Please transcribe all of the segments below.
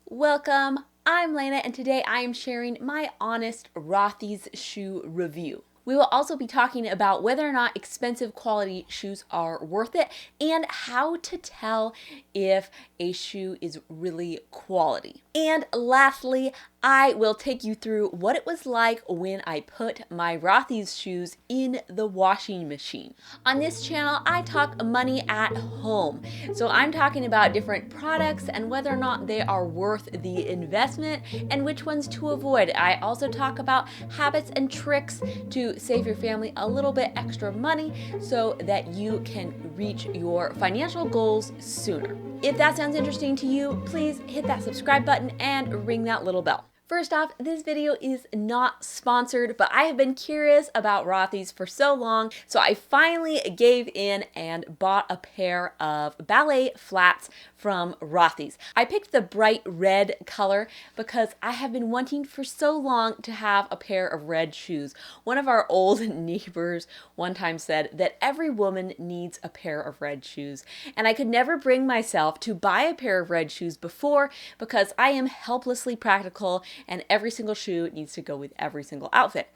Welcome, I'm Lana, and today I am sharing my honest Rothy's shoe review. We will also be talking about whether or not expensive quality shoes are worth it and how to tell if a shoe is really quality. And lastly, I will take you through what it was like when I put my Rothy's shoes in the washing machine. On this channel, I talk money at home. So I'm talking about different products and whether or not they are worth the investment and which ones to avoid. I also talk about habits and tricks to save your family a little bit extra money so that you can reach your financial goals sooner. If that sounds interesting to you, please hit that subscribe button and ring that little bell. First off, this video is not sponsored, but I have been curious about Rothy's for so long, so I finally gave in and bought a pair of ballet flats from Rothy's. I picked the bright red color because I have been wanting for so long to have a pair of red shoes. One of our old neighbors one time said that every woman needs a pair of red shoes, and I could never bring myself to buy a pair of red shoes before because I am helplessly practical and every single shoe needs to go with every single outfit.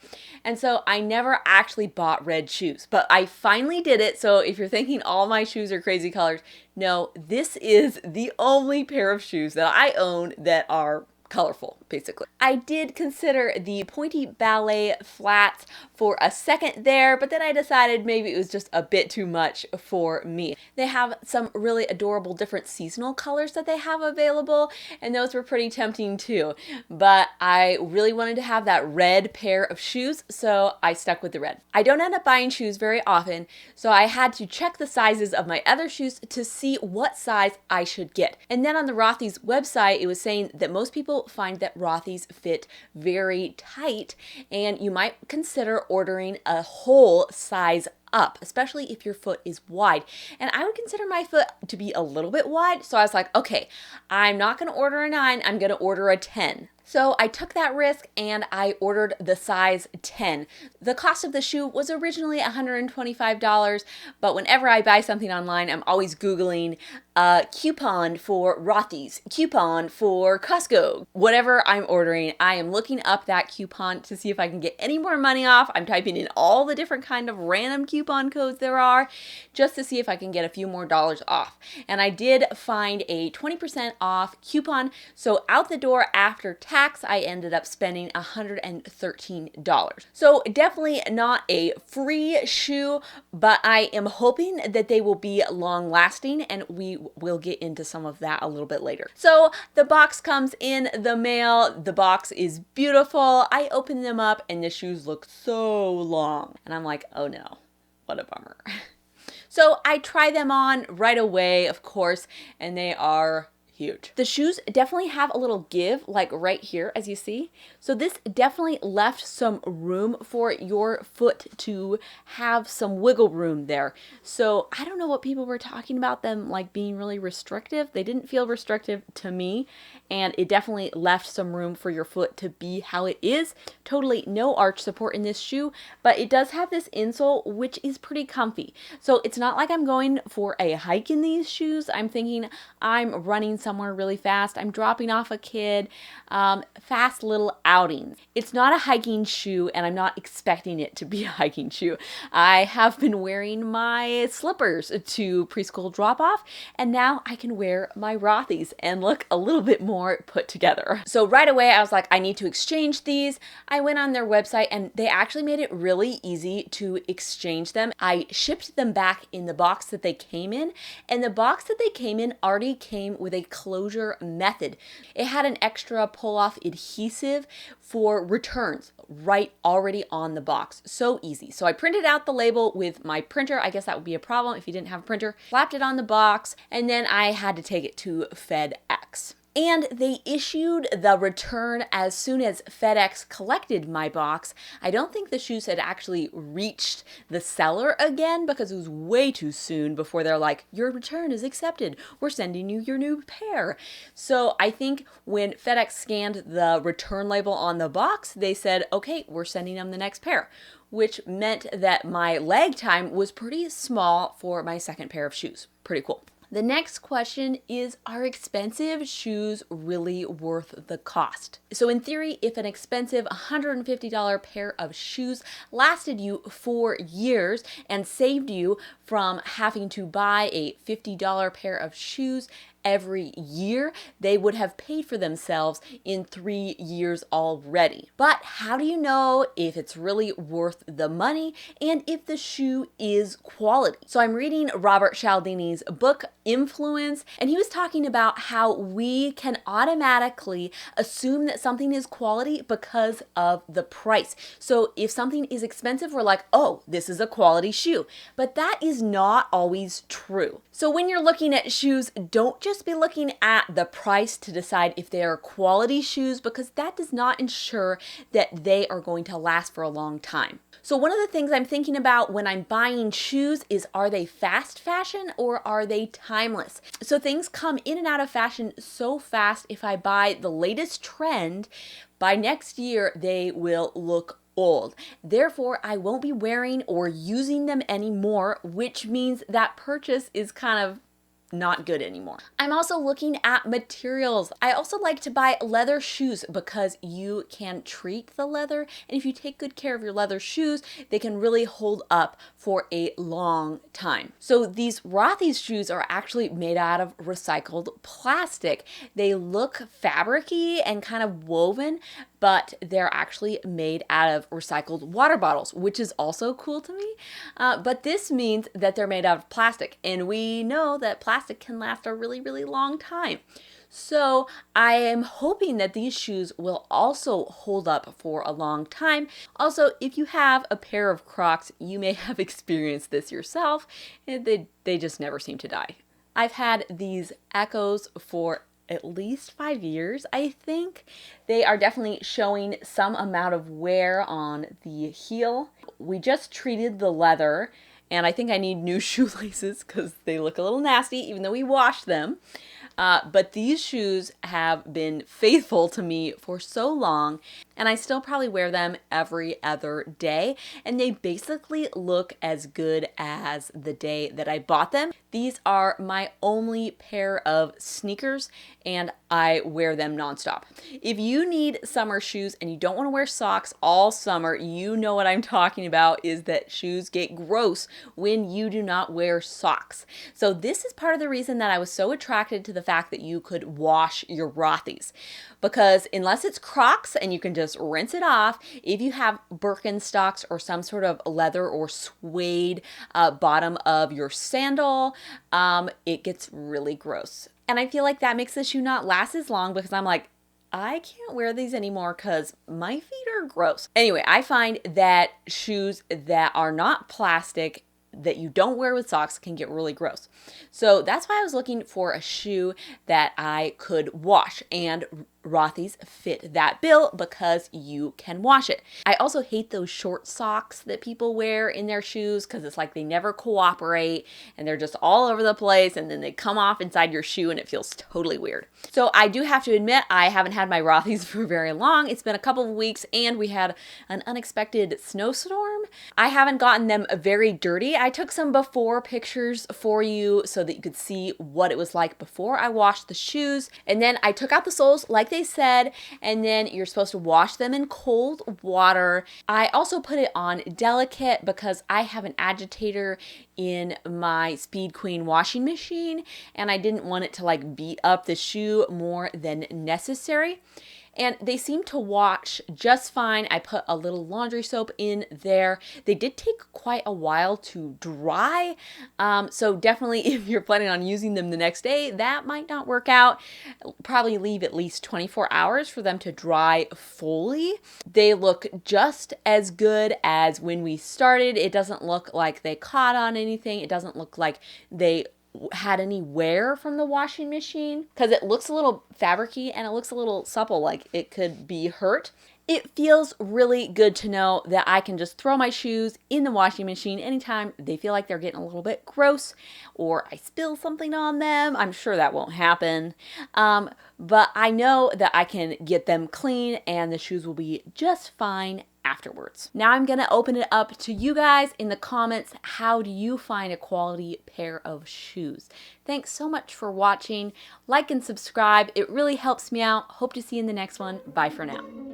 And so I never actually bought red shoes, but I finally did it. So if you're thinking all my shoes are crazy colors, no, this is the only pair of shoes that I own that are colorful, basically. I did consider the pointy ballet flats for a second there, but then I decided maybe it was just a bit too much for me. They have some really adorable different seasonal colors that they have available, and those were pretty tempting too. But I really wanted to have that red pair of shoes, so I stuck with the red. I don't end up buying shoes very often, so I had to check the sizes of my other shoes to see what size I should get. And then on the Rothy's website, it was saying that most people find that Rothy's fit very tight, and you might consider ordering a whole size up, especially if your foot is wide. And I would consider my foot to be a little bit wide, so I was like, okay, I'm not going to order a 9, I'm going to order a 10. So I took that risk and I ordered the size 10. The cost of the shoe was originally $125, but whenever I buy something online, I'm always Googling coupon for Rothy's, coupon for Costco. Whatever I'm ordering, I am looking up that coupon to see if I can get any more money off. I'm typing in all the different kind of random coupon codes there are just to see if I can get a few more dollars off. And I did find a 20% off coupon, so out the door after tax, I ended up spending $113. So definitely not a free shoe, but I am hoping that they will be long lasting, and we will get into some of that a little bit later. So the box comes in the mail. The box is beautiful. I open them up and the shoes look so long. And I'm like, oh no, what a bummer. So I try them on right away, of course, and they are huge. The shoes definitely have a little give, like right here, as you see. So this definitely left some room for your foot to have some wiggle room there. So I don't know what people were talking about them like being really restrictive. They didn't feel restrictive to me, and it definitely left some room for your foot to be how it is. Totally no arch support in this shoe, but it does have this insole, which is pretty comfy. So it's not like I'm going for a hike in these shoes. I'm thinking I'm running somewhere really fast. I'm dropping off a kid, fast little outings. It's not a hiking shoe, and I'm not expecting it to be a hiking shoe. I have been wearing my slippers to preschool drop off, and now I can wear my Rothy's and look a little bit more put together. So right away, I was like, I need to exchange these. I went on their website and they actually made it really easy to exchange them. I shipped them back in the box that they came in, and the box that they came in already came with a closure method. It had an extra pull-off adhesive for returns right already on the box. So easy. So I printed out the label with my printer. I guess that would be a problem if you didn't have a printer. Slapped it on the box, and then I had to take it to FedEx. And they issued the return as soon as FedEx collected my box. I don't think the shoes had actually reached the seller again because it was way too soon before they're like, your return is accepted. We're sending you your new pair. So I think when FedEx scanned the return label on the box, they said, okay, we're sending them the next pair, which meant that my leg time was pretty small for my second pair of shoes. Pretty cool. The next question is, are expensive shoes really worth the cost? So in theory, if an expensive $150 pair of shoes lasted you 4 years and saved you from having to buy a $50 pair of shoes every year, they would have paid for themselves in 3 years already. But how do you know if it's really worth the money and if the shoe is quality? So I'm reading Robert Cialdini's book, Influence, and he was talking about how we can automatically assume that something is quality because of the price. So if something is expensive, we're like, oh, this is a quality shoe. But that is not always true. So when you're looking at shoes, don't just be looking at the price to decide if they are quality shoes, because that does not ensure that they are going to last for a long time. So one of the things I'm thinking about when I'm buying shoes is, are they fast fashion or are they timeless? So things come in and out of fashion so fast. If I buy the latest trend, by next year they will look old. Therefore, I won't be wearing or using them anymore, which means that purchase is kind of not good anymore. I'm also looking at materials. I also like to buy leather shoes because you can treat the leather, and if you take good care of your leather shoes, they can really hold up for a long time. So these Rothy's shoes are actually made out of recycled plastic. They look fabric-y and kind of woven, but they're actually made out of recycled water bottles, which is also cool to me. But this means that they're made out of plastic, and we know that plastic can last a really, really long time. So I am hoping that these shoes will also hold up for a long time. Also, if you have a pair of Crocs, you may have experienced this yourself, and they just never seem to die. I've had these Echoes for at least 5 years, I think. They are definitely showing some amount of wear on the heel. We just treated the leather, and I think I need new shoelaces because they look a little nasty, even though we washed them. But these shoes have been faithful to me for so long, and I still probably wear them every other day, and they basically look as good as the day that I bought them. These are my only pair of sneakers, and I wear them nonstop. If you need summer shoes and you don't want to wear socks all summer, you know what I'm talking about, is that shoes get gross when you do not wear socks. So this is part of the reason that I was so attracted to the fact that you could wash your Rothy's, because unless it's Crocs and you can just rinse it off, if you have Birkenstocks or some sort of leather or suede bottom of your sandal, it gets really gross. And I feel like that makes the shoe not last as long, because I'm like, I can't wear these anymore because my feet are gross. Anyway, I find that shoes that are not plastic, that you don't wear with socks, can get really gross. So that's why I was looking for a shoe that I could wash, and Rothy's fit that bill because you can wash it. I also hate those short socks that people wear in their shoes, because it's like they never cooperate and they're just all over the place, and then they come off inside your shoe and it feels totally weird. So I do have to admit, I haven't had my Rothy's for very long. It's been a couple of weeks and we had an unexpected snowstorm. I haven't gotten them very dirty. I took some before pictures for you so that you could see what it was like before I washed the shoes, and then I took out the soles like they said, and then you're supposed to wash them in cold water. I also put it on delicate because I have an agitator in my Speed Queen washing machine, and I didn't want it to like beat up the shoe more than necessary. And they seem to wash just fine. I put a little laundry soap in there. They did take quite a while to dry. So definitely, if you're planning on using them the next day, that might not work out. Probably leave at least 24 hours for them to dry fully. They look just as good as when we started. It doesn't look like they caught on anything. It doesn't look like they had any wear from the washing machine, because it looks a little fabricy and it looks a little supple, like it could be hurt. It feels really good to know that I can just throw my shoes in the washing machine anytime they feel like they're getting a little bit gross or I spill something on them. I'm sure that won't happen. But I know that I can get them clean and the shoes will be just fine afterwards. Now I'm gonna open it up to you guys in the comments. How do you find a quality pair of shoes? Thanks so much for watching. Like and subscribe. It really helps me out. Hope to see you in the next one. Bye for now.